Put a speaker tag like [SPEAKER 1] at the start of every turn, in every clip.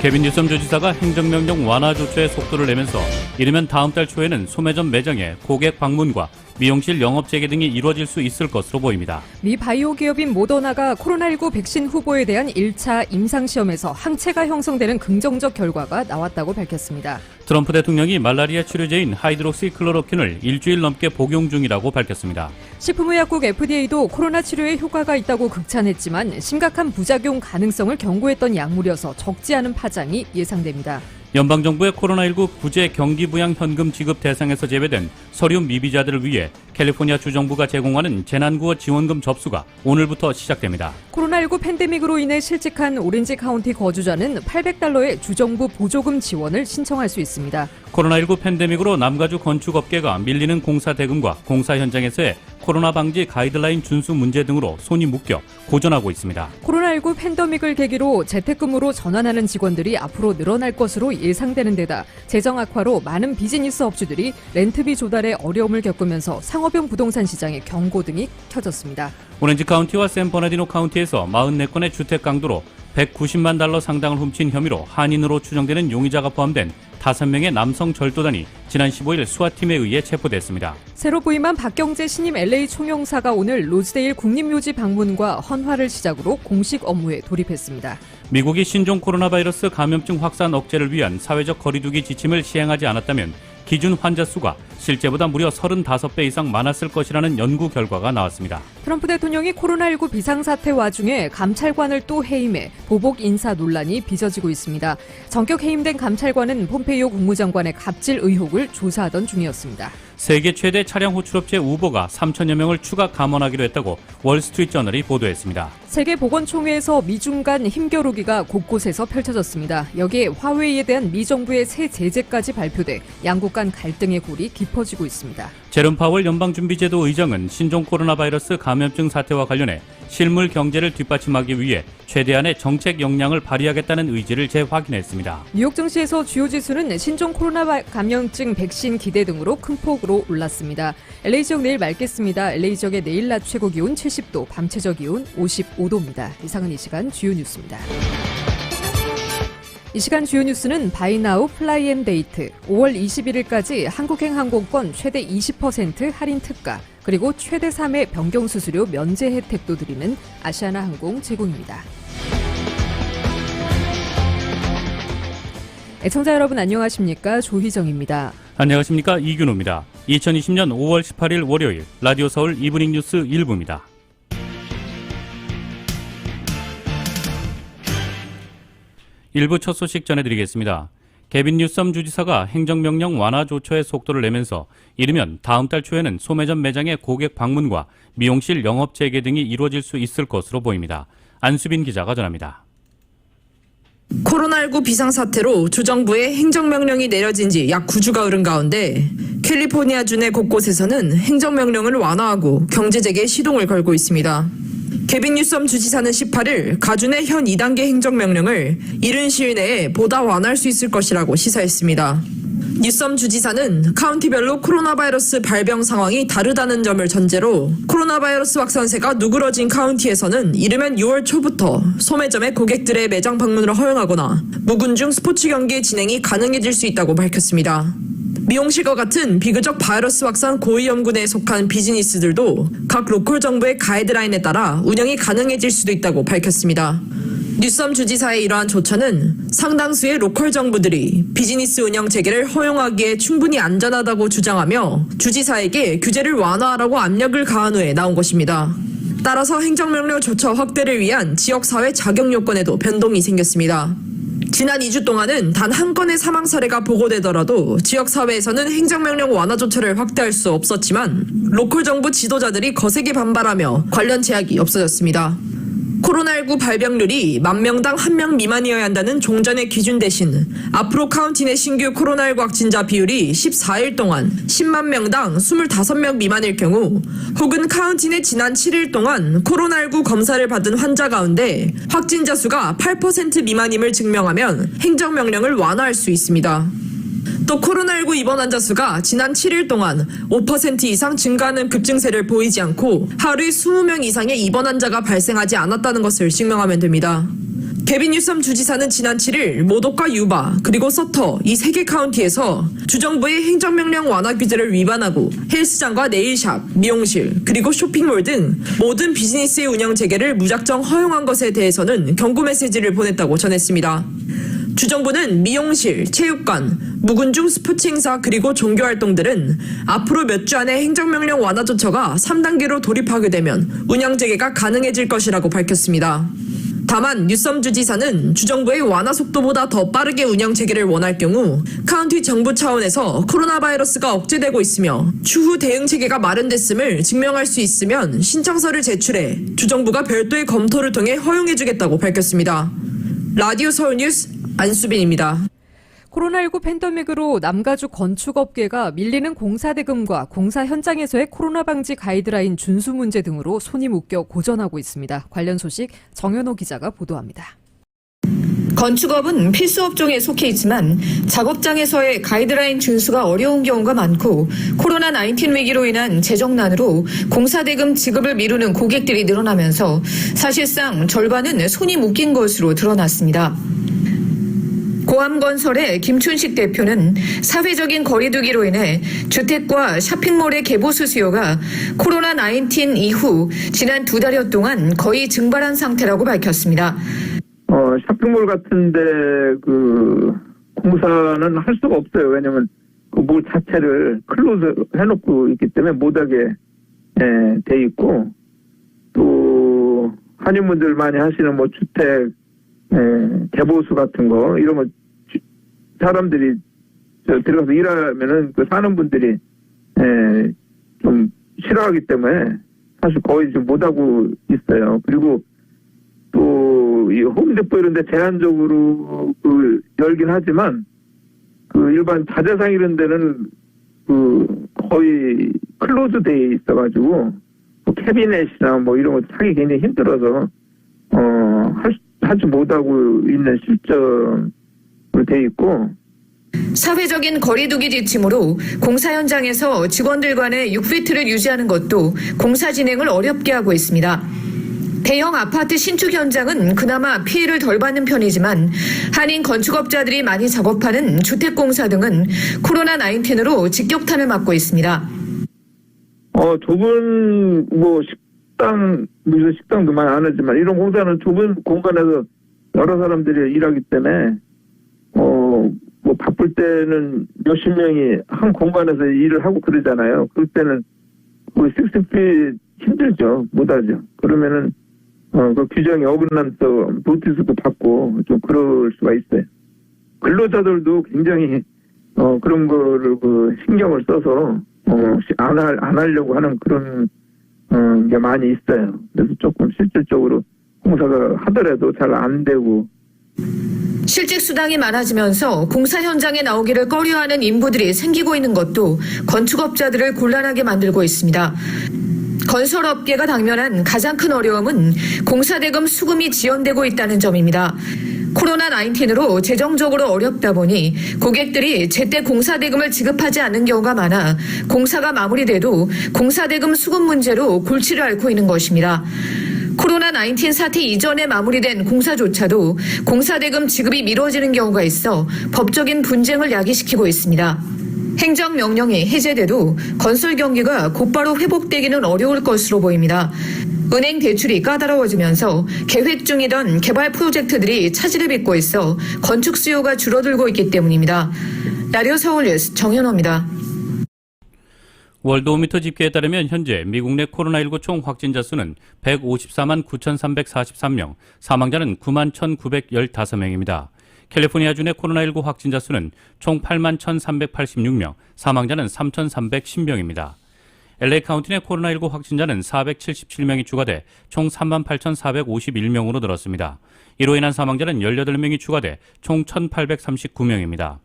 [SPEAKER 1] 개빈 뉴섬 주지사가 행정명령 완화 조처에 속도를 내면서 이르면 다음 달 초에는 소매점 매장에 고객 방문과 미용실 영업 재개 등이 이루어질 수 있을 것으로 보입니다.
[SPEAKER 2] 미 바이오 기업인 모더나가 코로나19 백신 후보에 대한 1차 임상시험에서 항체가 형성되는 긍정적 결과가 나왔다고 밝혔습니다.
[SPEAKER 1] 트럼프 대통령이 말라리아 치료제인 하이드록시클로로퀸을 일주일 넘게 복용 중이라고 밝혔습니다.
[SPEAKER 2] 식품의약국 FDA도 코로나 치료에 효과가 있다고 극찬했지만 심각한 부작용 가능성을 경고했던 약물이어서 적지 않은 파장이 예상됩니다.
[SPEAKER 1] 연방정부의 코로나19 구제 경기부양 현금 지급 대상에서 제외된 서류 미비자들을 위해 캘리포니아 주정부가 제공하는 재난구호 지원금 접수가 오늘부터 시작됩니다.
[SPEAKER 2] 코로나19 팬데믹으로 인해 실직한 오렌지 카운티 거주자는 $800의 주정부 보조금 지원을 신청할 수 있습니다.
[SPEAKER 1] 코로나19 팬데믹으로 남가주 건축업계가 밀리는 공사 대금과 공사 현장에서의 코로나 방지 가이드라인 준수 문제 등으로 손이 묶여 고전하고 있습니다.
[SPEAKER 2] 코로나19 팬데믹을 계기로 재택근무로 전환하는 직원들이 앞으로 늘어날 것으로 예상되는 데다 재정 악화로 많은 비즈니스 업주들이 렌트비 조달에 어려움을 겪으면서 상업용 부동산 시장에 경고등이 켜졌습니다.
[SPEAKER 1] 오렌지 카운티와 샌버나디노 카운티에서 44건의 주택 강도로 $190만 상당을 훔친 혐의로 한인으로 추정되는 용의자가 포함된 5명의 남성 절도단이 지난 15일 수사팀에 의해 체포됐습니다.
[SPEAKER 2] 새로 부임한 박경재 신임 LA 총영사가 오늘 로즈데일 국립묘지 방문과 헌화를 시작으로 공식 업무에 돌입했습니다.
[SPEAKER 1] 미국이 신종 코로나 바이러스 감염증 확산 억제를 위한 사회적 거리두기 지침을 시행하지 않았다면 기준 환자 수가 실제보다 무려 35배 이상 많았을 것이라는 연구 결과가 나왔습니다.
[SPEAKER 2] 트럼프 대통령이 코로나19 비상사태 와중에 감찰관을 또 해임해 보복 인사 논란이 빚어지고 있습니다. 전격 해임된 감찰관은 폼페이오 국무장관의 갑질 의혹을 조사하던 중이었습니다.
[SPEAKER 1] 세계 최대 차량 호출업체 우버가 3천여 명을 추가 감원하기로 했다고 월스트리트저널이 보도했습니다.
[SPEAKER 2] 세계보건총회에서 미중 간 힘겨루기가 곳곳에서 펼쳐졌습니다. 여기에 화웨이에 대한 미 정부의 새 제재까지 발표돼 양국 간 갈등의 골이 깊어지고 있습니다.
[SPEAKER 1] 제롬 파월 연방준비제도 의장은 신종 코로나 바이러스 감염증 사태와 관련해 실물 경제를 뒷받침하기 위해 최대한의 정책 역량을 발휘하겠다는 의지를 재확인했습니다.
[SPEAKER 2] 뉴욕 증시에서 주요 지수는 신종 코로나 감염증 백신 기대 등으로 큰 폭으로 올랐습니다. LA 지역 내일 맑겠습니다. LA 지역의 내일 낮 최고 기온 70도, 밤 최저 기온 55도입니다. 이상은 이 시간 주요 뉴스입니다. 이 시간 주요 뉴스는 바이나우 플라이앤데이트, 5월 21일까지 한국행 항공권 최대 20% 할인 특가, 그리고 최대 3회 변경수수료 면제 혜택도 드리는 아시아나 항공 제공입니다. 애청자 여러분 안녕하십니까? 조희정입니다.
[SPEAKER 1] 안녕하십니까? 이균호입니다. 2020년 5월 18일 월요일 라디오 서울 이브닝 뉴스 1부입니다. 일부 첫 소식 전해드리겠습니다. 개빈 뉴섬 주지사가 행정명령 완화 조처에 속도를 내면서 이르면 다음 달 초에는 소매점 매장의 고객 방문과 미용실 영업 재개 등이 이루어질 수 있을 것으로 보입니다. 안수빈 기자가 전합니다.
[SPEAKER 3] 코로나19 비상사태로 주정부의 행정명령이 내려진 지 약 9주가 흐른 가운데 캘리포니아주 내 곳곳에서는 행정명령을 완화하고 경제재개에 시동을 걸고 있습니다. 개빈 뉴섬 주지사는 18일 가준의 현 2단계 행정명령을 이른 시일 내에 보다 완화할 수 있을 것이라고 시사했습니다. 뉴섬 주지사는 카운티별로 코로나 바이러스 발병 상황이 다르다는 점을 전제로 코로나 바이러스 확산세가 누그러진 카운티에서는 이르면 6월 초부터 소매점의 고객들의 매장 방문을 허용하거나 무군중 스포츠 경기 진행이 가능해질 수 있다고 밝혔습니다. 미용실과 같은 비교적 바이러스 확산 고위험군에 속한 비즈니스들도 각 로컬 정부의 가이드라인에 따라 운영이 가능해질 수도 있다고 밝혔습니다. 뉴섬 주지사의 이러한 조처는 상당수의 로컬 정부들이 비즈니스 운영 재개를 허용하기에 충분히 안전하다고 주장하며 주지사에게 규제를 완화하라고 압력을 가한 후에 나온 것입니다. 따라서 행정명령 조처 확대를 위한 지역사회 자격 요건에도 변동이 생겼습니다. 지난 2주 동안은 단 한 건의 사망 사례가 보고되더라도 지역사회에서는 행정명령 완화 조처를 확대할 수 없었지만 로컬 정부 지도자들이 거세게 반발하며 관련 제약이 없어졌습니다. 코로나19 발병률이 10,000명당 1명 미만이어야 한다는 종전의 기준 대신 앞으로 카운티 내 신규 코로나19 확진자 비율이 14일 동안 10만 명당 25명 미만일 경우 혹은 카운티 내 지난 7일 동안 코로나19 검사를 받은 환자 가운데 확진자 수가 8% 미만임을 증명하면 행정명령을 완화할 수 있습니다. 또 코로나19 입원 환자 수가 지난 7일 동안 5% 이상 증가하는 급증세를 보이지 않고 하루에 20명 이상의 입원 환자가 발생하지 않았다는 것을 증명하면 됩니다. 개빈 뉴섬 주지사는 지난 7일 모독과 유바 그리고 서터 이 3개 카운티에서 주정부의 행정명령 완화 규제를 위반하고 헬스장과 네일샵, 미용실 그리고 쇼핑몰 등 모든 비즈니스의 운영 재개를 무작정 허용한 것에 대해서는 경고 메시지를 보냈다고 전했습니다. 주정부는 미용실, 체육관, 묵은중 스포츠 행사 그리고 종교활동들은 앞으로 몇 주 안에 행정명령 완화 조처가 3단계로 돌입하게 되면 운영 재개가 가능해질 것이라고 밝혔습니다. 다만 뉴섬 주지사는 주정부의 완화 속도보다 더 빠르게 운영 재개를 원할 경우 카운티 정부 차원에서 코로나 바이러스가 억제되고 있으며 추후 대응 체계가 마련됐음을 증명할 수 있으면 신청서를 제출해 주정부가 별도의 검토를 통해 허용해주겠다고 밝혔습니다. 라디오 서울뉴스 안수빈입니다.
[SPEAKER 2] 코로나19 팬데믹으로 남가주 건축업계가 밀리는 공사 대금과 공사 현장에서의 코로나 방지 가이드라인 준수 문제 등으로 손이 묶여 고전하고 있습니다. 관련 소식 정현호 기자가 보도합니다.
[SPEAKER 4] 건축업은 필수 업종에 속해 있지만 작업장에서의 가이드라인 준수가 어려운 경우가 많고 코로나19 위기로 인한 재정난으로 공사대금 지급을 미루는 고객들이 늘어나면서 사실상 절반은 손이 묶인 것으로 드러났습니다. 고암건설의 김춘식 대표는 사회적인 거리두기로 인해 주택과 쇼핑몰의 개보수 수요가 코로나19 이후 지난 2달여 동안 거의 증발한 상태라고 밝혔습니다.
[SPEAKER 5] 쇼핑몰 같은데 그 공사는 할 수가 없어요. 왜냐면 그 몰 자체를 클로즈 해놓고 있기 때문에 못하게 돼 있고, 또 한인분들 많이 하시는 뭐 주택 개보수 같은 거 이런 거 사람들이 들어가서 일하면은 그 사는 분들이 좀 싫어하기 때문에 사실 거의 좀 못하고 있어요. 그리고 또 이 홈데포 이런 데 제한적으로 그 열긴 하지만 그 일반 자재상 이런 데는 그 거의 클로즈 돼 있어가지고 뭐 캐비넷이나 뭐 이런 거 사기 굉장히 힘들어서 하지 못하고 있는 실정으로 돼 있고,
[SPEAKER 4] 사회적인 거리두기 지침으로 공사 현장에서 직원들 간의 6피트를 유지하는 것도 공사 진행을 어렵게 하고 있습니다. 대형 아파트 신축 현장은 그나마 피해를 덜 받는 편이지만 한인 건축업자들이 많이 작업하는 주택공사 등은 코로나19으로 직격탄을 맞고 있습니다.
[SPEAKER 5] 좁은 뭐 무슨 식당도 많이 안 하지만 이런 공사는 좁은 공간에서 여러 사람들이 일하기 때문에 뭐 바쁠 때는 몇십 명이 한 공간에서 일을 하고 그러잖아요. 그럴 때는 뭐 60피 힘들죠. 못하죠. 그러면은 그 규정에 어긋나서 노티스도 받고 좀 그럴 수가 있어요. 근로자들도 굉장히 그런 거를 그 신경을 써서 안 하려고 하는 그런 게 많이 있어요. 그래서 조금 실질적으로 공사가 하더라도 잘 안 되고.
[SPEAKER 4] 실직 수당이 많아지면서 공사 현장에 나오기를 꺼려하는 인부들이 생기고 있는 것도 건축업자들을 곤란하게 만들고 있습니다. 건설업계가 당면한 가장 큰 어려움은 공사대금 수금이 지연되고 있다는 점입니다. 코로나19으로 재정적으로 어렵다 보니 고객들이 제때 공사대금을 지급하지 않는 경우가 많아 공사가 마무리돼도 공사대금 수급 문제로 골치를 앓고 있는 것입니다. 코로나19 사태 이전에 마무리된 공사조차도 공사대금 지급이 미뤄지는 경우가 있어 법적인 분쟁을 야기시키고 있습니다. 행정명령이 해제돼도 건설 경기가 곧바로 회복되기는 어려울 것으로 보입니다. 은행 대출이 까다로워지면서 계획 중이던 개발 프로젝트들이 차질을 빚고 있어 건축 수요가 줄어들고 있기 때문입니다. 라디오 서울뉴스 정현호입니다.
[SPEAKER 1] 월드오미터 집계에 따르면 현재 미국 내 코로나19 총 확진자 수는 154만 9,343명, 사망자는 9만 1,915명입니다. 캘리포니아주 내 코로나19 확진자 수는 총 8만 1,386명, 사망자는 3,310명입니다. LA 카운티 내 코로나19 확진자는 477명이 추가돼 총 3만 8,451명으로 늘었습니다. 이로 인한 사망자는 18명이 추가돼 총 1,839명입니다.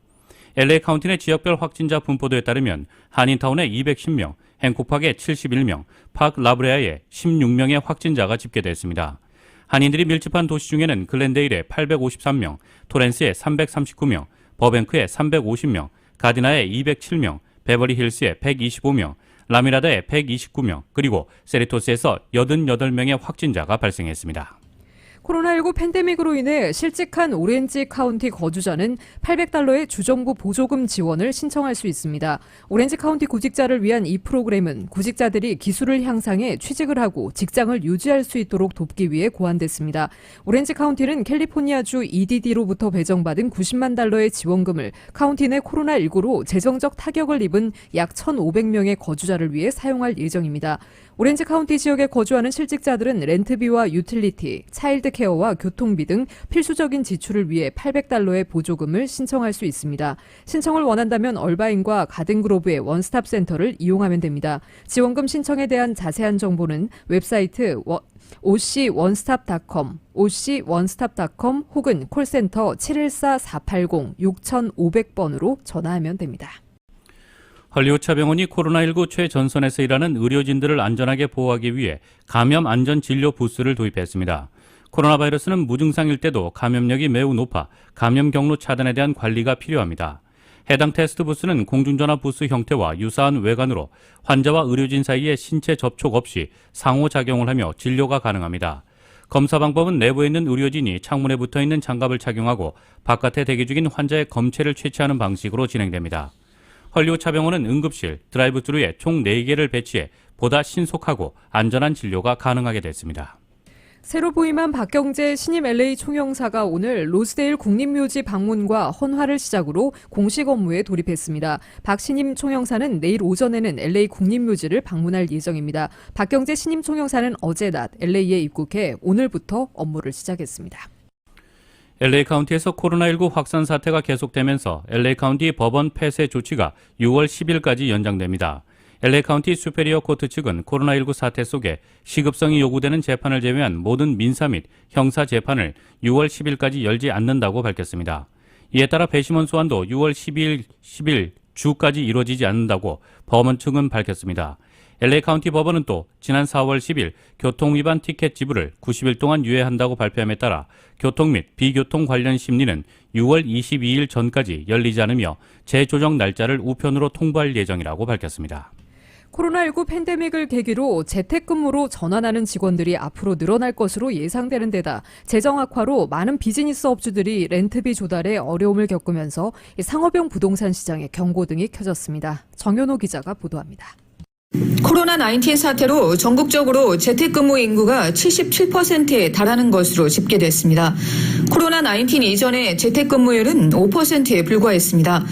[SPEAKER 1] LA 카운티 내 지역별 확진자 분포도에 따르면 한인타운에 210명, 행콕팍에 71명, 파크 라브레아에 16명의 확진자가 집계됐습니다. 한인들이 밀집한 도시 중에는 글렌데일에 853명, 토렌스에 339명, 버뱅크에 350명, 가디나에 207명, 베버리힐스에 125명, 라미라다에 129명, 그리고 세리토스에서 88명의 확진자가 발생했습니다.
[SPEAKER 2] 코로나19 팬데믹으로 인해 실직한 오렌지 카운티 거주자는 $800의 주정부 보조금 지원을 신청할 수 있습니다. 오렌지 카운티 구직자를 위한 이 프로그램은 구직자들이 기술을 향상해 취직을 하고 직장을 유지할 수 있도록 돕기 위해 고안됐습니다. 오렌지 카운티는 캘리포니아주 EDD로부터 배정받은 $90만 의 지원금을 카운티 내 코로나19로 재정적 타격을 입은 약 1,500명의 거주자를 위해 사용할 예정입니다. 오렌지 카운티 지역에 거주하는 실직자들은 렌트비와 유틸리티, 차일드 케어와 교통비 등 필수적인 지출을 위해 $800의 보조금을 신청할 수 있습니다. 신청을 원한다면 얼바인과 가든그로브의 원스톱 센터를 이용하면 됩니다. 지원금 신청에 대한 자세한 정보는 웹사이트 oconestop.com, oconestop.com 혹은 콜센터 714-480-6500번으로 전화하면 됩니다.
[SPEAKER 1] 헐리우드차병원이 코로나19 최전선에서 일하는 의료진들을 안전하게 보호하기 위해 감염 안전 진료 부스를 도입했습니다. 코로나 바이러스는 무증상일 때도 감염력이 매우 높아 감염 경로 차단에 대한 관리가 필요합니다. 해당 테스트 부스는 공중전화 부스 형태와 유사한 외관으로 환자와 의료진 사이에 신체 접촉 없이 상호작용을 하며 진료가 가능합니다. 검사 방법은 내부에 있는 의료진이 창문에 붙어있는 장갑을 착용하고 바깥에 대기 중인 환자의 검체를 채취하는 방식으로 진행됩니다. 헐리우드차병원은 응급실, 드라이브스루에 총 4개를 배치해 보다 신속하고 안전한 진료가 가능하게 됐습니다.
[SPEAKER 2] 새로 부임한 박경재 신임 LA 총영사가 오늘 로스데일 국립묘지 방문과 헌화를 시작으로 공식 업무에 돌입했습니다. 박 신임 총영사는 내일 오전에는 LA 국립묘지를 방문할 예정입니다. 박경재 신임 총영사는 어제 낮 LA에 입국해 오늘부터 업무를 시작했습니다.
[SPEAKER 1] LA 카운티에서 코로나19 확산 사태가 계속되면서 LA 카운티 법원 폐쇄 조치가 6월 10일까지 연장됩니다. LA 카운티 수페리어 코트 측은 코로나19 사태 속에 시급성이 요구되는 재판을 제외한 모든 민사 및 형사 재판을 6월 10일까지 열지 않는다고 밝혔습니다. 이에 따라 배심원 소환도 6월 10일 주까지 이루어지지 않는다고 법원 측은 밝혔습니다. LA 카운티 법원은 또 지난 4월 10일 교통위반 티켓 지불을 90일 동안 유예한다고 발표함에 따라 교통 및 비교통 관련 심리는 6월 22일 전까지 열리지 않으며 재조정 날짜를 우편으로 통보할 예정이라고 밝혔습니다.
[SPEAKER 2] 코로나19 팬데믹을 계기로 재택근무로 전환하는 직원들이 앞으로 늘어날 것으로 예상되는 데다 재정 악화로 많은 비즈니스 업주들이 렌트비 조달에 어려움을 겪으면서 상업용 부동산 시장에 경고등이 켜졌습니다. 정현호 기자가 보도합니다.
[SPEAKER 4] 코로나19 사태로 전국적으로 재택근무 인구가 77%에 달하는 것으로 집계됐습니다. 코로나19 이전의 재택근무율은 5%에 불과했습니다.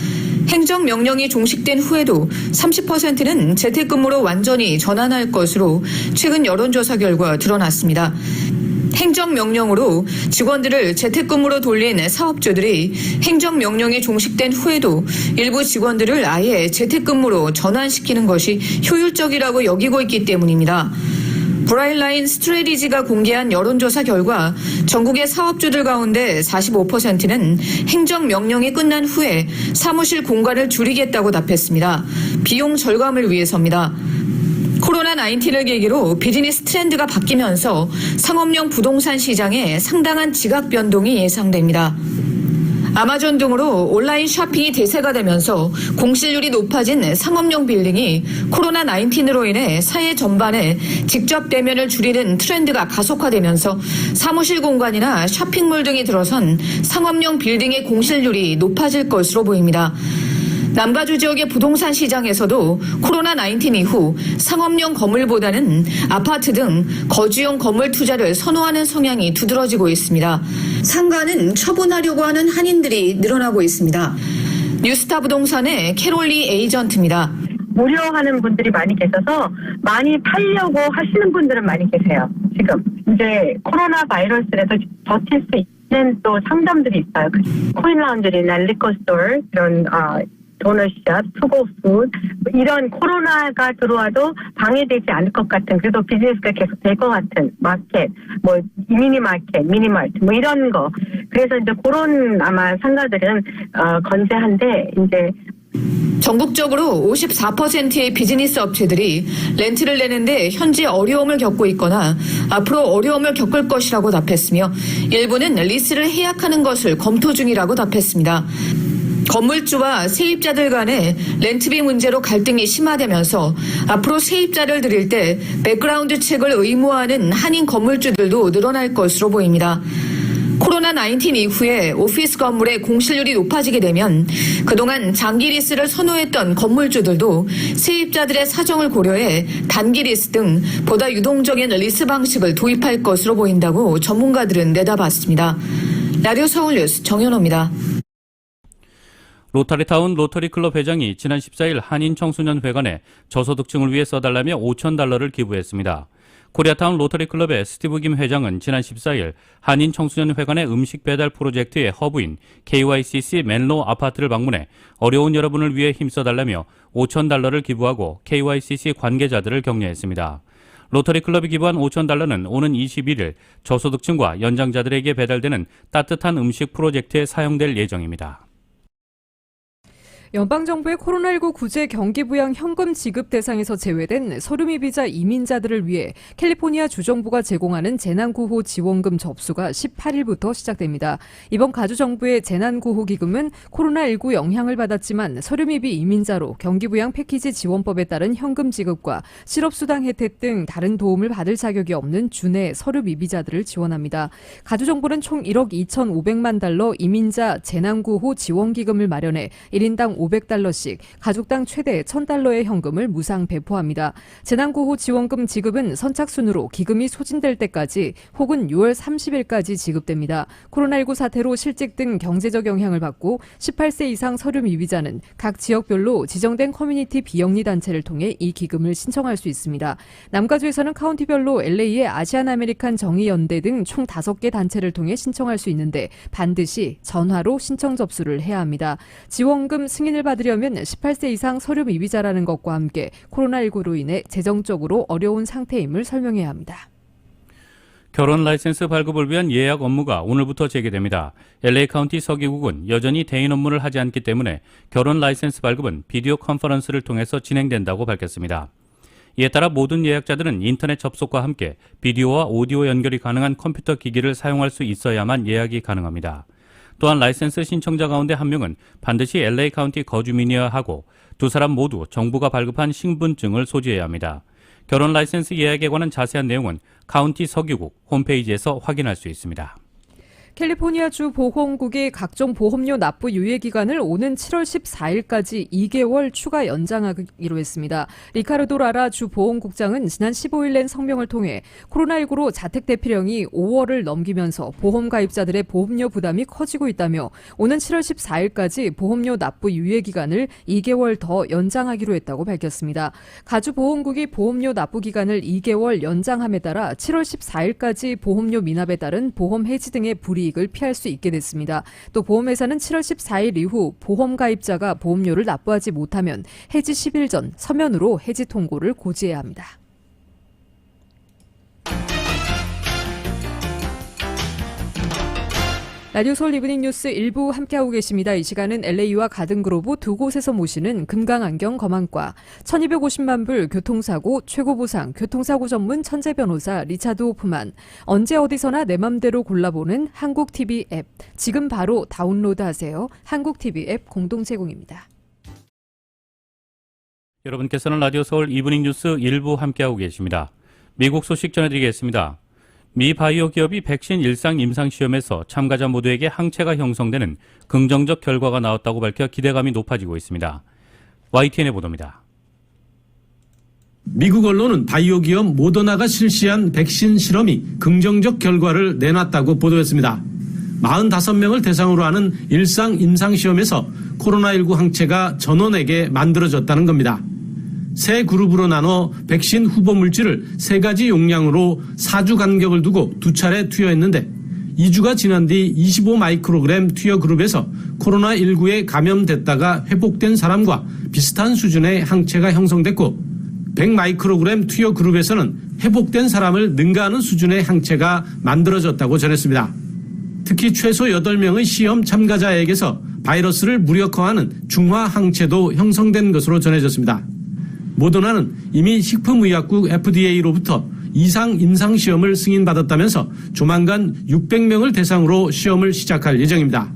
[SPEAKER 4] 행정명령이 종식된 후에도 30%는 재택근무로 완전히 전환할 것으로 최근 여론조사 결과 드러났습니다. 행정명령으로 직원들을 재택근무로 돌린 사업주들이 행정명령이 종식된 후에도 일부 직원들을 아예 재택근무로 전환시키는 것이 효율적이라고 여기고 있기 때문입니다. 브라일라인 스트래티지가 공개한 여론조사 결과 전국의 사업주들 가운데 45%는 행정명령이 끝난 후에 사무실 공간을 줄이겠다고 답했습니다. 비용 절감을 위해서입니다. 코로나19를 계기로 비즈니스 트렌드가 바뀌면서 상업용 부동산 시장에 상당한 지각 변동이 예상됩니다. 아마존 등으로 온라인 쇼핑이 대세가 되면서 공실률이 높아진 상업용 빌딩이 코로나19으로 인해 사회 전반에 직접 대면을 줄이는 트렌드가 가속화되면서 사무실 공간이나 쇼핑몰 등이 들어선 상업용 빌딩의 공실률이 높아질 것으로 보입니다. 남가주 지역의 부동산 시장에서도 코로나19 이후 상업용 건물보다는 아파트 등 거주용 건물 투자를 선호하는 성향이 두드러지고 있습니다. 상가는 처분하려고 하는 한인들이 늘어나고 있습니다. 뉴스타 부동산의 캐롤리 에이전트입니다.
[SPEAKER 6] 무료하는 분들이 많이 계셔서 많이 팔려고 하시는 분들은 많이 계세요. 지금 이제 코로나 바이러스에서 버틸 수 있는 또 상담들이 있어요. 코인 라운드리나 리커스토어 이런 도너샵, 투고푸드 이런 코로나가 들어와도 방해되지 않을 것 같은 그래도 비즈니스가 계속 될 것 같은 마켓, 뭐 미니마켓, 미니마트 뭐 이런 거 그래서 이제 그런 아마 상가들은 건재한데 이제
[SPEAKER 4] 전국적으로 54%의 비즈니스 업체들이 렌트를 내는데 현재 어려움을 겪고 있거나 앞으로 어려움을 겪을 것이라고 답했으며 일부는 리스를 해약하는 것을 검토 중이라고 답했습니다. 건물주와 세입자들 간의 렌트비 문제로 갈등이 심화되면서 앞으로 세입자를 들일 때 백그라운드 체크를 의무화하는 한인 건물주들도 늘어날 것으로 보입니다. 코로나19 이후에 오피스 건물의 공실률이 높아지게 되면 그동안 장기 리스를 선호했던 건물주들도 세입자들의 사정을 고려해 단기 리스 등 보다 유동적인 리스 방식을 도입할 것으로 보인다고 전문가들은 내다봤습니다. 라디오 서울뉴스 정현호입니다.
[SPEAKER 1] 로타리타운 로터리클럽 회장이 지난 14일 한인 청소년 회관에 저소득층을 위해 써달라며 $5,000를 기부했습니다. 코리아타운 로터리클럽의 스티브 김 회장은 지난 14일 한인 청소년 회관의 음식 배달 프로젝트의 허브인 KYCC 맨로 아파트를 방문해 어려운 여러분을 위해 힘써달라며 $5,000를 기부하고 KYCC 관계자들을 격려했습니다. 로터리클럽이 기부한 $5,000는 오는 21일 저소득층과 연장자들에게 배달되는 따뜻한 음식 프로젝트에 사용될 예정입니다.
[SPEAKER 2] 연방정부의 코로나19 구제 경기부양 현금 지급 대상에서 제외된 서류미 비자 이민자들을 위해 캘리포니아 주정부가 제공하는 재난구호 지원금 접수가 18일부터 시작됩니다. 이번 가주정부의 재난구호기금은 코로나19 영향을 받았지만 서류미비 이민자로 경기부양 패키지 지원법에 따른 현금 지급과 실업수당 혜택 등 다른 도움을 받을 자격이 없는 준해 서류미비자들을 지원합니다. 가주정부는 총 $1억 2,500만 이민자 재난구호 지원기금을 마련해 1인당 $500씩, 가족당 최대 $1,000의 현금을 무상 배포합니다. 재난구호 지원금 지급은 선착순으로 기금이 소진될 때까지 혹은 6월 30일까지 지급됩니다. 코로나19 사태로 실직 등 경제적 영향을 받고 18세 이상 서류 미비자는 각 지역별로 지정된 커뮤니티 비영리 단체를 통해 이 기금을 신청할 수 있습니다. 남가주에서는 카운티별로 LA의 아시안 아메리칸 정의연대 등 총 5개 단체를 통해 신청할 수 있는데 반드시 전화로 신청 접수를 해야 합니다. 지원금 승인을 받으려면 18세 이상 서류 미비자라는 것과 함께 코로나19로 인해 재정적으로 어려운 상태임을 설명해야 합니다.
[SPEAKER 1] 결혼 라이센스 발급을 위한 예약 업무가 오늘부터 재개됩니다. LA 카운티 서기국은 여전히 대인 업무를 하지 않기 때문에 결혼 라이센스 발급은 비디오 컨퍼런스를 통해서 진행된다고 밝혔습니다. 이에 따라 모든 예약자들은 인터넷 접속과 함께 비디오와 오디오 연결이 가능한 컴퓨터 기기를 사용할 수 있어야만 예약이 가능합니다. 또한 라이센스 신청자 가운데 한 명은 반드시 LA 카운티 거주민이어야 하고 두 사람 모두 정부가 발급한 신분증을 소지해야 합니다. 결혼 라이센스 예약에 관한 자세한 내용은 카운티 서기국 홈페이지에서 확인할 수 있습니다.
[SPEAKER 2] 캘리포니아주 보험국이 각종 보험료 납부 유예 기간을 오는 7월 14일까지 2개월 추가 연장하기로 했습니다. 리카르도 라라 주 보험국장은 지난 15일 낸 성명을 통해 코로나19로 자택 대피령이 5월을 넘기면서 보험 가입자들의 보험료 부담이 커지고 있다며 오는 7월 14일까지 보험료 납부 유예 기간을 2개월 더 연장하기로 했다고 밝혔습니다. 가주 보험국이 보험료 납부 기간을 2개월 연장함에 따라 7월 14일까지 보험료 미납에 따른 보험 해지 등의 불이익을 피할 수 있게 됐습니다. 또 보험회사는 7월 14일 이후 보험 가입자가 보험료를 납부하지 못하면 해지 10일 전 서면으로 해지 통고를 고지해야 합니다. 라디오 서울 이브닝 뉴스 1부 함께하고 계십니다. 이 시간은 LA와 가든그로브 두 곳에서 모시는 금강안경 검안과 1250만 불 교통사고 최고보상 교통사고 전문 천재 변호사 리차드 호프만, 언제 어디서나 내 맘대로 골라보는 한국TV 앱, 지금 바로 다운로드하세요. 한국TV 앱 공동 제공입니다.
[SPEAKER 1] 여러분께서는 라디오 서울 이브닝 뉴스 1부 함께하고 계십니다. 미국 소식 전해드리겠습니다. 미 바이오 기업이 백신 일상 임상시험에서 참가자 모두에게 항체가 형성되는 긍정적 결과가 나왔다고 밝혀 기대감이 높아지고 있습니다. YTN의 보도입니다.
[SPEAKER 7] 미국 언론은 바이오 기업 모더나가 실시한 백신 실험이 긍정적 결과를 내놨다고 보도했습니다. 45명을 대상으로 하는 일상 임상시험에서 코로나19 항체가 전원에게 만들어졌다는 겁니다. 세 그룹으로 나눠 백신 후보 물질을 3가지 용량으로 4주 간격을 두고 2차례 투여했는데 2주가 지난 뒤 25마이크로그램 투여 그룹에서 코로나19에 감염됐다가 회복된 사람과 비슷한 수준의 항체가 형성됐고 100마이크로그램 투여 그룹에서는 회복된 사람을 능가하는 수준의 항체가 만들어졌다고 전했습니다. 특히 최소 8명의 시험 참가자에게서 바이러스를 무력화하는 중화 항체도 형성된 것으로 전해졌습니다. 모더나는 이미 식품의약국 FDA로부터 이상 임상시험을 승인받았다면서 조만간 600명을 대상으로 시험을 시작할 예정입니다.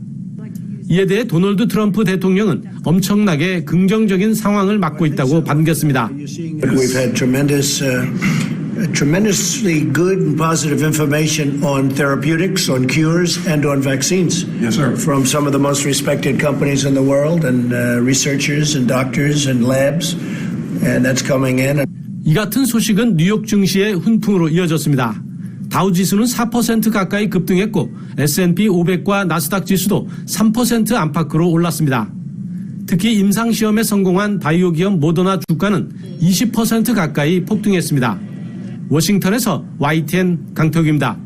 [SPEAKER 7] 이에 대해 도널드 트럼프 대통령은 엄청나게 긍정적인 상황을 맞고 있다고 반겼습니다.
[SPEAKER 8] We've had tremendously good and positive information on therapeutics, on cures, and on vaccines.
[SPEAKER 9] Yes, sir.
[SPEAKER 8] From some of the most respected companies in the world, and researchers, and doctors, and labs, and that's coming in.
[SPEAKER 7] 이 같은 소식은 뉴욕 증시의 훈풍으로 이어졌습니다. 다우지수는 4% 가까이 급등했고 S&P 500과 나스닥 지수도 3% 안팎으로 올랐습니다. 특히 임상시험에 성공한 바이오 기업 모더나 주가는 20% 가까이 폭등했습니다. 워싱턴에서 YTN 강태욱입니다.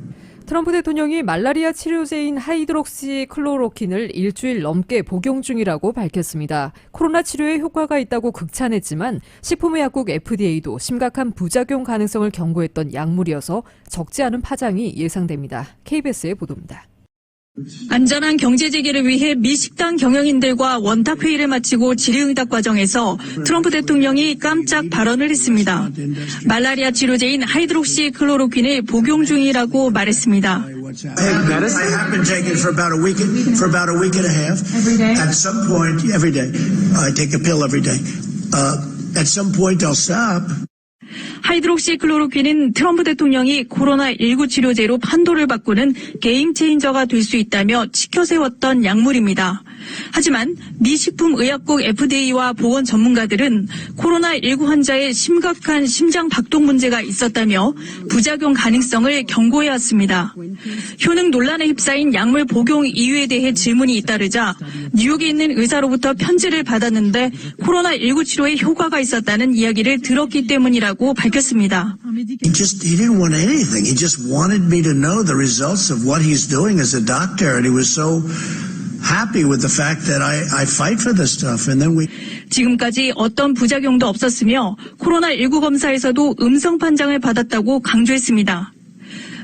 [SPEAKER 2] 트럼프 대통령이 말라리아 치료제인 하이드록시클로로킨을 일주일 넘게 복용 중이라고 밝혔습니다. 코로나 치료에 효과가 있다고 극찬했지만 식품의약국 FDA도 심각한 부작용 가능성을 경고했던 약물이어서 적지 않은 파장이 예상됩니다. KBS의 보도입니다.
[SPEAKER 10] 안전한 경제 재개를 위해 미 식당 경영인들과 원탁 회의를 마치고 질의응답 과정에서 트럼프 대통령이 깜짝 발언을 했습니다. 말라리아 치료제인 하이드록시클로로킨을 복용 중이라고 말했습니다.
[SPEAKER 8] I have been taking it for about a week and a half. Every day? At some point, every day. I take a pill every day. At some point, I'll stop.
[SPEAKER 10] 하이드록시클로로킨은 트럼프 대통령이 코로나19 치료제로 판도를 바꾸는 게임 체인저가 될 수 있다며 치켜세웠던 약물입니다. 하지만 미 식품의약국 FDA와 보건 전문가들은 코로나19 환자의 심각한 심장 박동 문제가 있었다며 부작용 가능성을 경고해왔습니다. 효능 논란에 휩싸인 약물 복용 이유에 대해 질문이 잇따르자 뉴욕에 있는 의사로부터 편지를 받았는데 코로나19 치료에 효과가 있었다는 이야기를 들었기 때문이라고 밝혔습니다.
[SPEAKER 8] He didn't want anything. He just wanted me to know the results of what he's doing as a doctor, and he was so happy with the fact that I fight for this stuff. And then
[SPEAKER 10] 지금까지 어떤 부작용도 없었으며 코로나19 검사에서도 음성 판정을 받았다고 강조했습니다.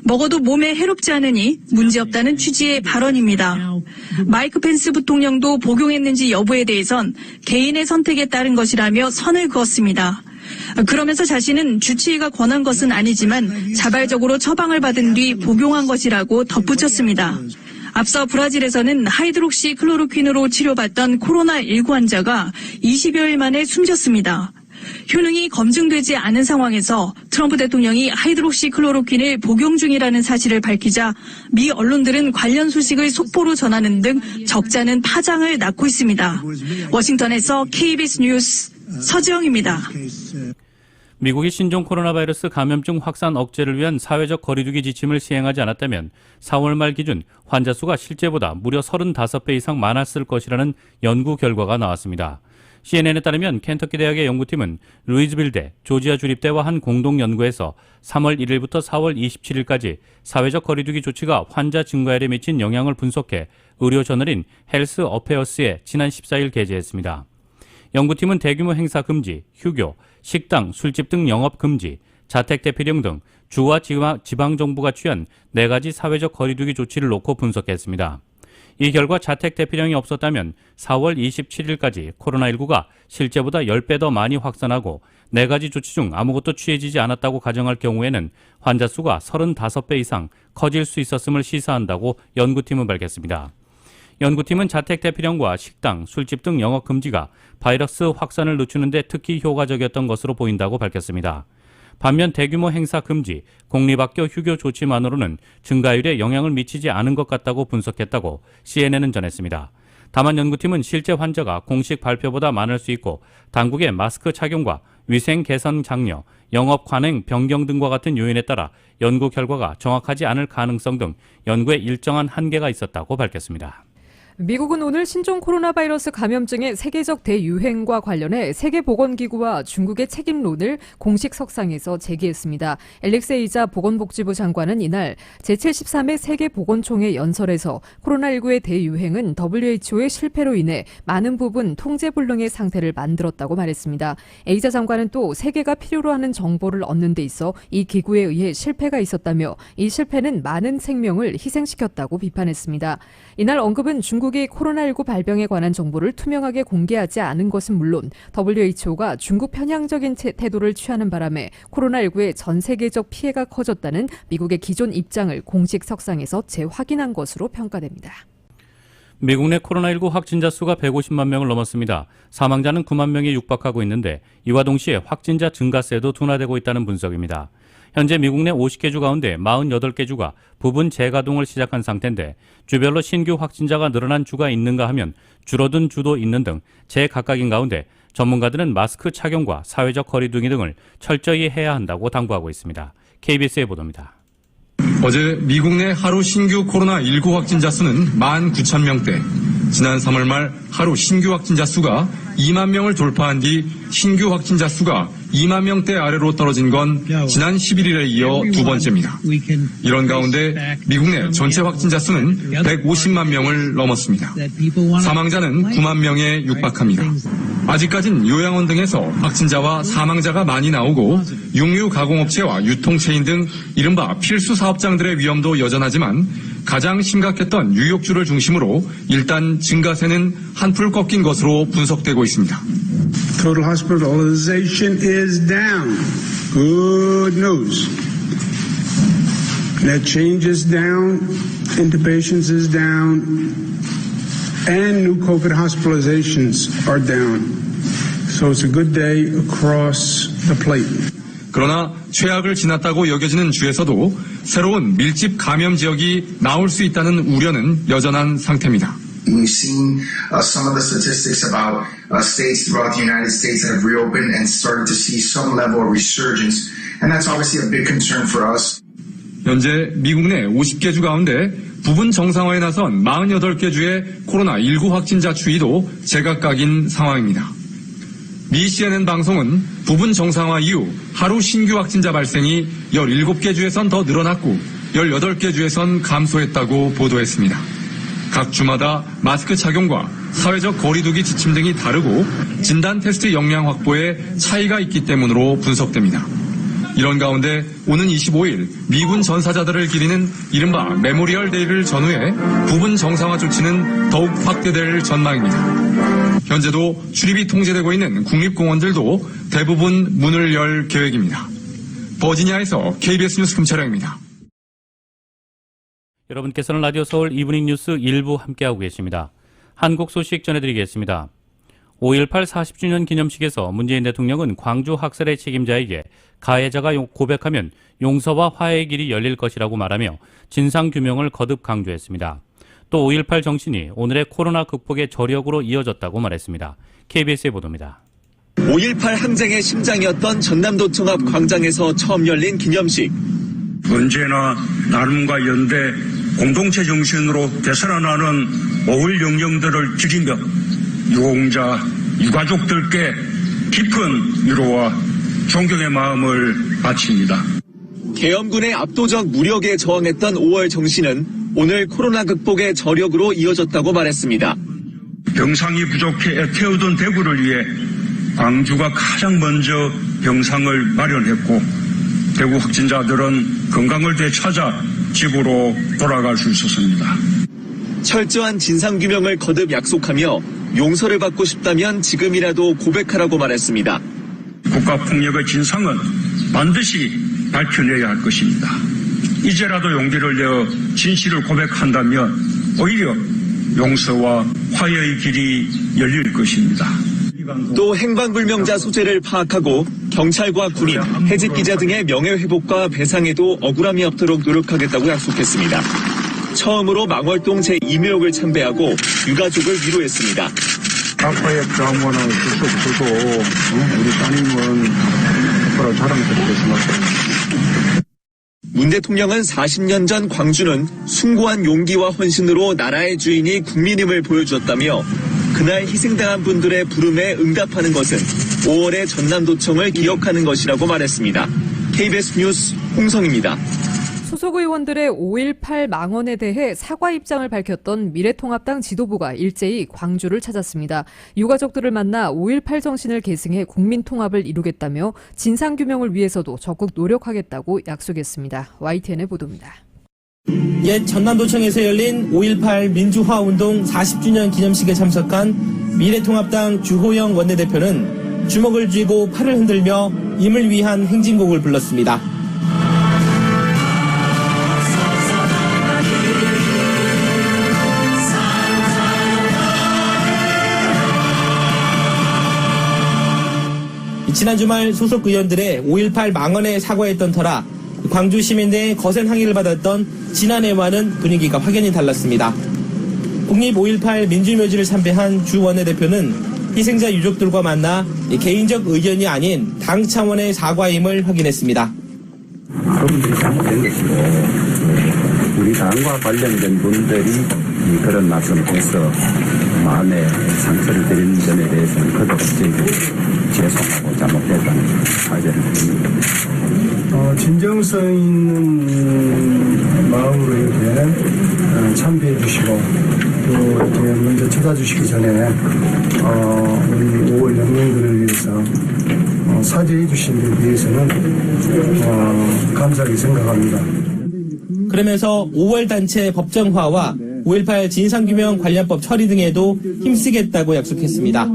[SPEAKER 10] 먹어도 몸에 해롭지 않으니 문제없다는 취지의 발언입니다. 마이크 펜스 부통령도 복용했는지 여부에 대해선 개인의 선택에 따른 것이라며 선을 그었습니다. 그러면서 자신은 주치의가 권한 것은 아니지만 자발적으로 처방을 받은 뒤 복용한 것이라고 덧붙였습니다. 앞서 브라질에서는 하이드록시클로로퀸으로 치료받던 코로나19 환자가 20여일 만에 숨졌습니다. 효능이 검증되지 않은 상황에서 트럼프 대통령이 하이드록시클로로퀸을 복용 중이라는 사실을 밝히자 미 언론들은 관련 소식을 속보로 전하는 등 적지 않은 파장을 낳고 있습니다. 워싱턴에서 KBS 뉴스 서지영입니다.
[SPEAKER 1] 미국이 신종 코로나 바이러스 감염증 확산 억제를 위한 사회적 거리두기 지침을 시행하지 않았다면 4월 말 기준 환자 수가 실제보다 무려 35배 이상 많았을 것이라는 연구 결과가 나왔습니다. CNN에 따르면 켄터키 대학의 연구팀은 루이즈빌대, 조지아 주립대와 한 공동 연구에서 3월 1일부터 4월 27일까지 사회적 거리두기 조치가 환자 증가율에 미친 영향을 분석해 의료 저널인 헬스 어페어스에 지난 14일 게재했습니다. 연구팀은 대규모 행사 금지, 휴교, 식당, 술집 등 영업 금지, 자택 대피령 등 주와 지방정부가 취한 4가지 사회적 거리두기 조치를 놓고 분석했습니다. 이 결과 자택 대피령이 없었다면 4월 27일까지 코로나19가 실제보다 10배 더 많이 확산하고 4가지 조치 중 아무것도 취해지지 않았다고 가정할 경우에는 환자 수가 35배 이상 커질 수 있었음을 시사한다고 연구팀은 밝혔습니다. 연구팀은 자택 대피령과 식당, 술집 등 영업 금지가 바이러스 확산을 늦추는 데 특히 효과적이었던 것으로 보인다고 밝혔습니다. 반면 대규모 행사 금지, 공립학교 휴교 조치만으로는 증가율에 영향을 미치지 않은 것 같다고 분석했다고 CNN은 전했습니다. 다만 연구팀은 실제 환자가 공식 발표보다 많을 수 있고 당국의 마스크 착용과 위생 개선 장려, 영업 관행 변경 등과 같은 요인에 따라 연구 결과가 정확하지 않을 가능성 등 연구에 일정한 한계가 있었다고 밝혔습니다.
[SPEAKER 2] 미국은 오늘 신종 코로나 바이러스 감염증의 세계적 대유행과 관련해 세계보건기구와 중국의 책임론을 공식 석상에서 제기했습니다. 앨릭세이자 보건복지부 장관은 이날 제73회 세계보건총회 연설에서 코로나19의 대유행은 WHO의 실패로 인해 많은 부분 통제불능의 상태를 만들었다고 말했습니다. 에이자 장관은 또 세계가 필요로 하는 정보를 얻는 데 있어 이 기구에 의해 실패가 있었다며 이 실패는 많은 생명을 희생시켰다고 비판했습니다. 이날 언급은 중국이 코로나19 발병에 관한 정보를 투명하게 공개하지 않은 것은 물론 WHO가 중국 편향적인 태도를 취하는 바람에 코로나19의 전 세계적 피해가 커졌다는 미국의 기존 입장을 공식 석상에서 재확인한 것으로 평가됩니다.
[SPEAKER 1] 미국 내 코로나19 확진자 수가 150만 명을 넘었습니다. 사망자는 9만 명에 육박하고 있는데 이와 동시에 확진자 증가세도 둔화되고 있다는 분석입니다. 현재 미국 내 50개 주 가운데 48개 주가 부분 재가동을 시작한 상태인데 주별로 신규 확진자가 늘어난 주가 있는가 하면 줄어든 주도 있는 등 제각각인 가운데 전문가들은 마스크 착용과 사회적 거리두기 등을 철저히 해야 한다고 당부하고 있습니다. KBS의 보도입니다.
[SPEAKER 9] 어제 미국 내 하루 신규 코로나19 확진자 수는 19,000명대. 지난 3월 말 하루 신규 확진자 수가 2만 명을 돌파한 뒤 신규 확진자 수가 2만 명대 아래로 떨어진 건 지난 11일에 이어 두 번째입니다. 이런 가운데 미국 내 전체 확진자 수는 150만 명을 넘었습니다. 사망자는 9만 명에 육박합니다. 아직까진 요양원 등에서 확진자와 사망자가 많이 나오고 육류 가공업체와 유통체인 등 이른바 필수 사업장들의 위험도 여전하지만 가장 심각했던 뉴욕주를 중심으로 일단 증가세는 한풀 꺾인 것으로 분석되고 있습니다.
[SPEAKER 11] Total hospitalization is down. Good news. Net change is down. Intubations is down. And new COVID hospitalizations are down. So it's a good day across the plate.
[SPEAKER 9] 그러나 최악을 지났다고 여겨지는 주에서도 새로운 밀집 감염 지역이 나올 수 있다는 우려는 여전한 상태입니다.
[SPEAKER 12] We've seen some of the statistics about states throughout the United States that have reopened and started to see some level of resurgence, and that's obviously a big concern for us.
[SPEAKER 9] 현재 미국 내 50개 주 가운데 부분 정상화에 나선 48개 주의 코로나19 확진자 추이도 제각각인 상황입니다. 미 CNN 방송은 부분 정상화 이후 하루 신규 확진자 발생이 17개 주에선 더 늘어났고 18개 주에선 감소했다고 보도했습니다. 각 주마다 마스크 착용과 사회적 거리두기 지침 등이 다르고 진단 테스트 역량 확보에 차이가 있기 때문으로 분석됩니다. 이런 가운데 오는 25일 미군 전사자들을 기리는 이른바 메모리얼 데이를 전후해 부분 정상화 조치는 더욱 확대될 전망입니다. 현재도 출입이 통제되고 있는 국립공원들도 대부분 문을 열 계획입니다. 버지니아에서 KBS 뉴스 김철영입니다.
[SPEAKER 1] 여러분께서는 라디오 서울 이브닝 뉴스 1부 함께하고 계십니다. 한국 소식 전해드리겠습니다. 5.18 40주년 기념식에서 문재인 대통령은 광주 학살의 책임자에게 가해자가 고백하면 용서와 화해의 길이 열릴 것이라고 말하며 진상규명을 거듭 강조했습니다. 또 5.18 정신이 오늘의 코로나 극복의 저력으로 이어졌다고 말했습니다. KBS의 보도입니다.
[SPEAKER 13] 5.18 항쟁의 심장이었던 전남도청 앞 광장에서 처음 열린 기념식.
[SPEAKER 14] 언제나 나눔과 연대, 공동체 정신으로 되살아나는 5.1 영령들을 기리며 유공자, 유가족들께 깊은 위로와 존경의 마음을 바칩니다.
[SPEAKER 13] 계엄군의 압도적 무력에 저항했던 5월 정신은 오늘 코로나 극복의 저력으로 이어졌다고 말했습니다.
[SPEAKER 14] 병상이 부족해 애태우던 대구를 위해 광주가 가장 먼저 병상을 마련했고 대구 확진자들은 건강을 되찾아 집으로 돌아갈 수 있었습니다.
[SPEAKER 13] 철저한 진상규명을 거듭 약속하며 용서를 받고 싶다면 지금이라도 고백하라고 말했습니다.
[SPEAKER 14] 국가폭력의 진상은 반드시 밝혀내야 할 것입니다. 이제라도 용기를 내어 진실을 고백한다면 오히려 용서와 화해의 길이 열릴 것입니다.
[SPEAKER 13] 또 행방불명자 소재를 파악하고 경찰과 군인, 해직기자 등의 명예회복과 배상에도 억울함이 없도록 노력하겠다고 약속했습니다. 처음으로 망월동 제2묘역을 참배하고 유가족을 위로했습니다.
[SPEAKER 11] 아빠의 병원은 어쩔 수 없어도 우리 따님은 앞으로 자랑스럽겠습니다.
[SPEAKER 13] 문 대통령은 40년 전 광주는 숭고한 용기와 헌신으로 나라의 주인이 국민임을 보여주었다며 그날 희생당한 분들의 부름에 응답하는 것은 5월의 전남도청을 기억하는 것이라고 말했습니다. KBS 뉴스 홍성입니다.
[SPEAKER 2] 소속 의원들의 5.18 망언에 대해 사과 입장을 밝혔던 미래통합당 지도부가 일제히 광주를 찾았습니다. 유가족들을 만나 5.18 정신을 계승해 국민통합을 이루겠다며 진상규명을 위해서도 적극 노력하겠다고 약속했습니다. YTN의 보도입니다.
[SPEAKER 15] 옛 전남도청에서 열린 5.18 민주화운동 40주년 기념식에 참석한 미래통합당 주호영 원내대표는 주먹을 쥐고 팔을 흔들며 임을 위한 행진곡을 불렀습니다. 지난 주말 소속 의원들의 5.18 망언에 사과했던 터라 광주 시민들의 거센 항의를 받았던 지난해와는 분위기가 확연히 달랐습니다. 국립 5.18 민주묘지를 참배한 주 원내대표는 희생자 유족들과 만나 개인적 의견이 아닌 당 차원의 사과임을 확인했습니다.
[SPEAKER 16] 그분들이 잘못된 것이고 우리 당과 관련된 분들이 그런 말씀을 해서 마음에 상처를 드린 점에 대해서는 그도 죄송하고 잘못됐다는 사죄를 드립니다.
[SPEAKER 11] 진정성 있는 마음으로 이렇게 참배해 주시고 또 이렇게 먼저 찾아주시기 전에 우리 5월 영령들을 위해서 사죄해 주신 데 대해서는 감사하게 생각합니다.
[SPEAKER 15] 그러면서 5월 단체 법정화와 5.18 진상규명 관련법 처리 등에도 힘쓰겠다고 약속했습니다.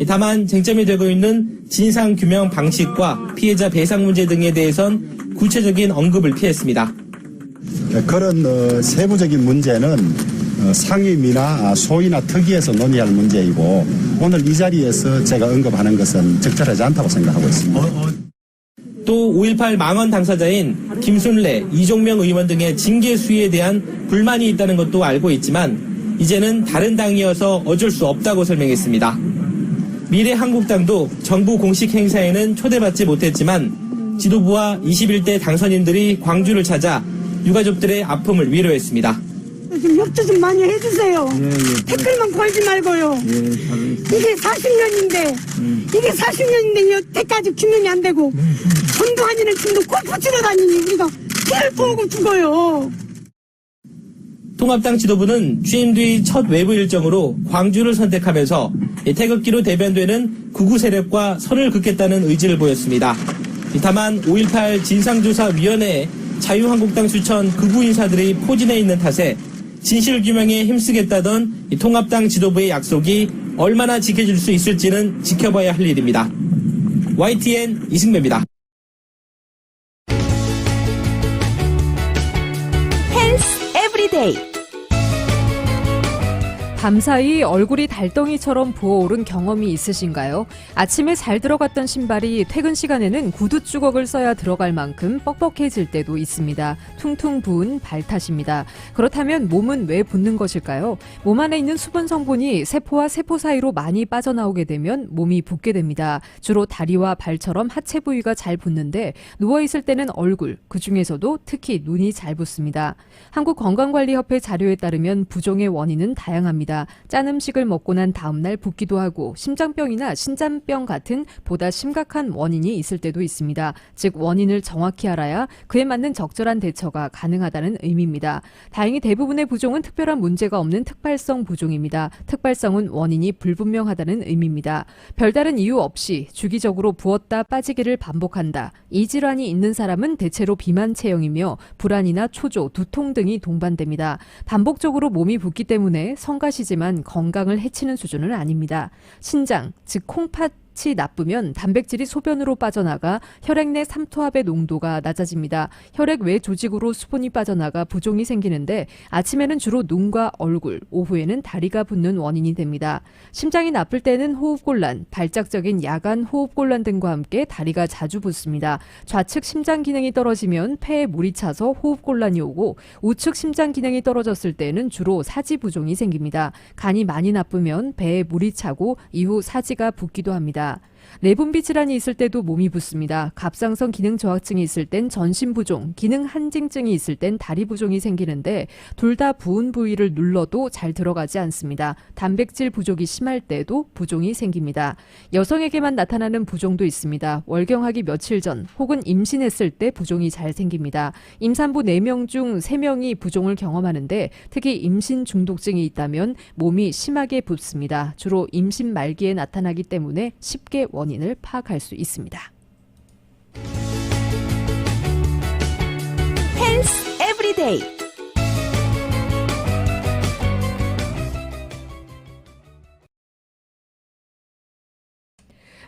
[SPEAKER 15] 다만 쟁점이 되고 있는 진상규명 방식과 피해자 배상 문제 등에 대해선 구체적인 언급을 피했습니다.
[SPEAKER 16] 그런 세부적인 문제는 상임이나 소위나 특위에서 논의할 문제이고 오늘 이 자리에서 제가 언급하는 것은 적절하지 않다고 생각하고 있습니다.
[SPEAKER 15] 또 5.18 망언 당사자인 김순례, 이종명 의원 등의 징계 수위에 대한 불만이 있다는 것도 알고 있지만 이제는 다른 당이어서 어쩔 수 없다고 설명했습니다. 미래한국당도 정부 공식 행사에는 초대받지 못했지만 지도부와 21대 당선인들이 광주를 찾아 유가족들의 아픔을 위로했습니다.
[SPEAKER 17] 좀 협조 좀 많이 해주세요. 댓글만 걸지 말고요. 이게 40년인데 이게 40년인데 여태까지 규명이 안 되고 전두환이는 지금도 골프 치러 다니니 우리가 피를 보고 죽어요.
[SPEAKER 15] 통합당 지도부는 취임 뒤 첫 외부 일정으로 광주를 선택하면서 태극기로 대변되는 극우 세력과 선을 긋겠다는 의지를 보였습니다. 다만 5.18 진상조사위원회에 자유한국당 추천 극우 인사들이 포진해 있는 탓에 진실규명에 힘쓰겠다던 통합당 지도부의 약속이 얼마나 지켜질 수 있을지는 지켜봐야 할 일입니다. YTN 이승배입니다.
[SPEAKER 2] 헬스 에브리데이. 밤사이 얼굴이 달덩이처럼 부어오른 경험이 있으신가요? 아침에 잘 들어갔던 신발이 퇴근 시간에는 구두 주걱을 써야 들어갈 만큼 뻑뻑해질 때도 있습니다. 퉁퉁 부은 발 탓입니다. 그렇다면 몸은 왜 붓는 것일까요? 몸 안에 있는 수분 성분이 세포와 세포 사이로 많이 빠져나오게 되면 몸이 붓게 됩니다. 주로 다리와 발처럼 하체 부위가 잘 붓는데 누워있을 때는 얼굴, 그중에서도 특히 눈이 잘 붓습니다. 한국건강관리협회 자료에 따르면 부종의 원인은 다양합니다. 짠 음식을 먹고 난 다음날 붓기도 하고 심장병이나 신장병 같은 보다 심각한 원인이 있을 때도 있습니다. 즉 원인을 정확히 알아야 그에 맞는 적절한 대처가 가능하다는 의미입니다. 다행히 대부분의 부종은 특별한 문제가 없는 특발성 부종입니다. 특발성은 원인이 불분명하다는 의미입니다. 별다른 이유 없이 주기적으로 부었다 빠지기를 반복한다. 이 질환이 있는 사람은 대체로 비만 체형이며 불안이나 초조, 두통 등이 동반됩니다. 반복적으로 몸이 붓기 때문에 성가시지만 건강을 해치는 수준은 아닙니다. 신장, 즉 콩팥 이 나쁘면 단백질이 소변으로 빠져나가 혈액 내 삼투압의 농도가 낮아집니다. 혈액 외 조직으로 수분이 빠져나가 부종이 생기는데 아침에는 주로 눈과 얼굴, 오후에는 다리가 붓는 원인이 됩니다. 심장이 나쁠 때는 호흡곤란, 발작적인 야간 호흡곤란 등과 함께 다리가 자주 붓습니다. 좌측 심장 기능이 떨어지면 폐에 물이 차서 호흡곤란이 오고 우측 심장 기능이 떨어졌을 때는 주로 사지 부종이 생깁니다. 간이 많이 나쁘면 배에 물이 차고 이후 사지가 붓기도 합니다. 내분비 질환이 있을 때도 몸이 붓습니다. 갑상선 기능 저하증이 있을 땐 전신 부종, 기능 한증증이 있을 땐 다리 부종이 생기는데 둘 다 부은 부위를 눌러도 잘 들어가지 않습니다. 단백질 부족이 심할 때도 부종이 생깁니다. 여성에게만 나타나는 부종도 있습니다. 월경하기 며칠 전 혹은 임신했을 때 부종이 잘 생깁니다. 임산부 4명 중 3명이 부종을 경험하는데 특히 임신 중독증이 있다면 몸이 심하게 붓습니다. 주로 임신 말기에 나타나기 때문에 쉽게 원인을 파악할 수 있습니다. 헬스 에브리데이.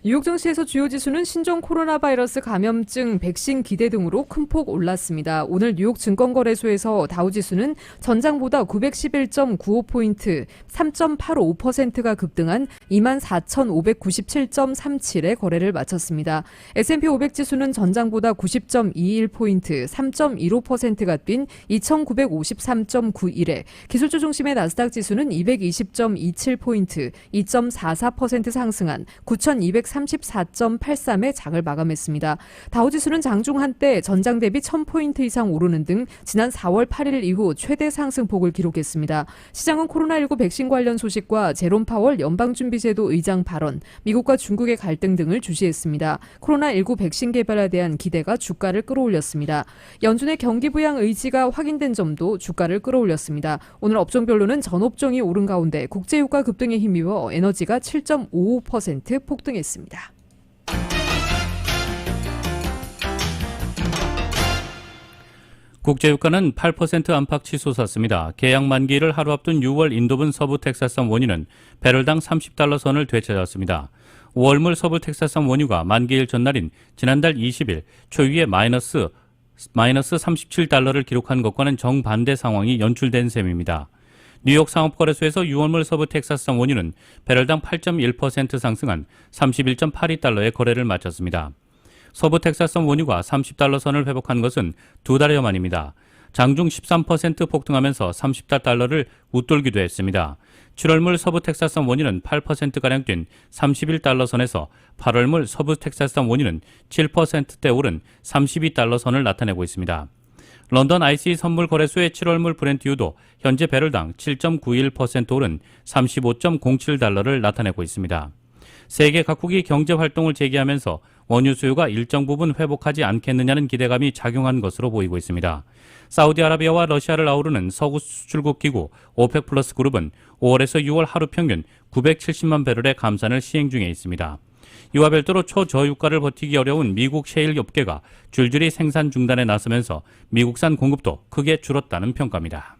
[SPEAKER 2] 뉴욕 증시에서 주요 지수는 신종 코로나 바이러스 감염증 백신 기대 등으로 큰 폭 올랐습니다. 오늘 뉴욕 증권거래소에서 다우지수는 전장보다 911.95포인트, 3.85%가 급등한 24,597.37에 거래를 마쳤습니다. S&P 500 지수는 전장보다 90.21포인트, 3.15%가 뛴 2,953.91에, 기술주 중심의 나스닥 지수는 220.27포인트, 2.44% 상승한 9,234.83의 장을 마감했습니다. 다우지수는 장중 한때 전장 대비 1,000포인트 이상 오르는 등 지난 4월 8일 이후 최대 상승폭을 기록했습니다. 시장은 코로나19 백신 관련 소식과 제롬 파월 연방준비제도 의장 발언, 미국과 중국의 갈등 등을 주시했습니다. 코로나19 백신 개발에 대한 기대가 주가를 끌어올렸습니다. 연준의 경기 부양 의지가 확인된 점도 주가를 끌어올렸습니다. 오늘 업종별로는 전 업종이 오른 가운데 국제유가 급등에 힘입어 에너지가 7.55% 폭등했습니다.
[SPEAKER 1] 국제유가는 8% 안팎 치솟았습니다. 계약 만기를 하루 앞둔 6월 인도분 서부 텍사스산 원유는 배럴당 30달러 선을 되찾았습니다. 5월물 서부 텍사스산 원유가 만기일 전날인 지난달 20일 초유의 마이너스 37달러를 기록한 것과는 정반대 상황이 연출된 셈입니다. 뉴욕 상업거래소에서 6월물 서부 텍사스산 원유는 배럴당 8.1% 상승한 31.82달러에 거래를 마쳤습니다. 서부 텍사스산 원유가 30달러 선을 회복한 것은 두 달여 만입니다. 장중 13% 폭등하면서 30달러를 웃돌기도 했습니다. 7월물 서부 텍사스산 원유는 8%가량 뛴 31달러 선에서 8월물 서부 텍사스산 원유는 7%대 오른 32달러 선을 나타내고 있습니다. 런던 ICE 선물거래소의 7월물 브렌트유도 현재 배럴당 7.91% 오른 35.07달러를 나타내고 있습니다. 세계 각국이 경제활동을 재개하면서 원유 수요가 일정 부분 회복하지 않겠느냐는 기대감이 작용한 것으로 보이고 있습니다. 사우디아라비아와 러시아를 아우르는 서구 수출국 기구 오펙 플러스 그룹은 5월에서 6월 하루 평균 970만 배럴의 감산을 시행 중에 있습니다. 이와 별도로 초저유가를 버티기 어려운 미국 셰일 업계가 줄줄이 생산 중단에 나서면서 미국산 공급도 크게 줄었다는 평가입니다.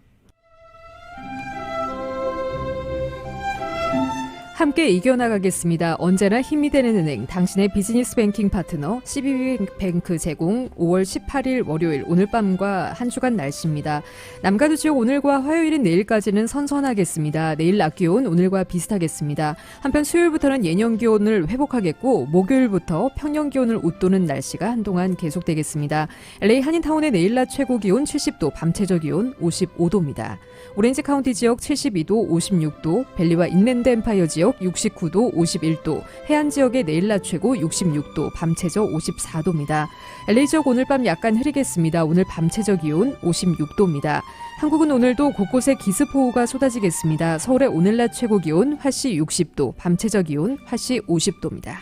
[SPEAKER 2] 함께 이겨나가겠습니다. 언제나 힘이 되는 은행, 당신의 비즈니스 뱅킹 파트너 CB뱅크 제공 5월 18일 월요일 오늘 밤과 한 주간 날씨입니다. 남가도 지역 오늘과 화요일인 내일까지는 선선하겠습니다. 내일 낮 기온 오늘과 비슷하겠습니다. 한편 수요일부터는 예년 기온을 회복하겠고 목요일부터 평년 기온을 웃도는 날씨가 한동안 계속되겠습니다. LA 한인타운의 내일 낮 최고 기온 70도, 밤 최저 기온 55도입니다. 오렌지 카운티 지역 72도, 56도, 벨리와 인랜드 엠파이어 지역 69도, 51도, 해안 지역의 내일 낮 최고 66도, 밤 최저 54도입니다. LA 지역 오늘 밤 약간 흐리겠습니다. 오늘 밤 최저 기온 56도입니다. 한국은 오늘도 곳곳에 기습호우가 쏟아지겠습니다. 서울의 오늘 낮 최고 기온 화씨 60도, 밤 최저 기온 화씨 50도입니다.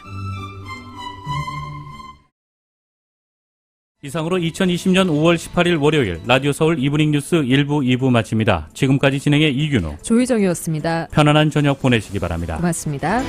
[SPEAKER 1] 이상으로 2020년 5월 18일 월요일 라디오 서울 이브닝 뉴스 1부, 2부 마칩니다. 지금까지 진행의 이균호,
[SPEAKER 2] 조희정이었습니다.
[SPEAKER 1] 편안한 저녁 보내시기 바랍니다.
[SPEAKER 2] 고맙습니다.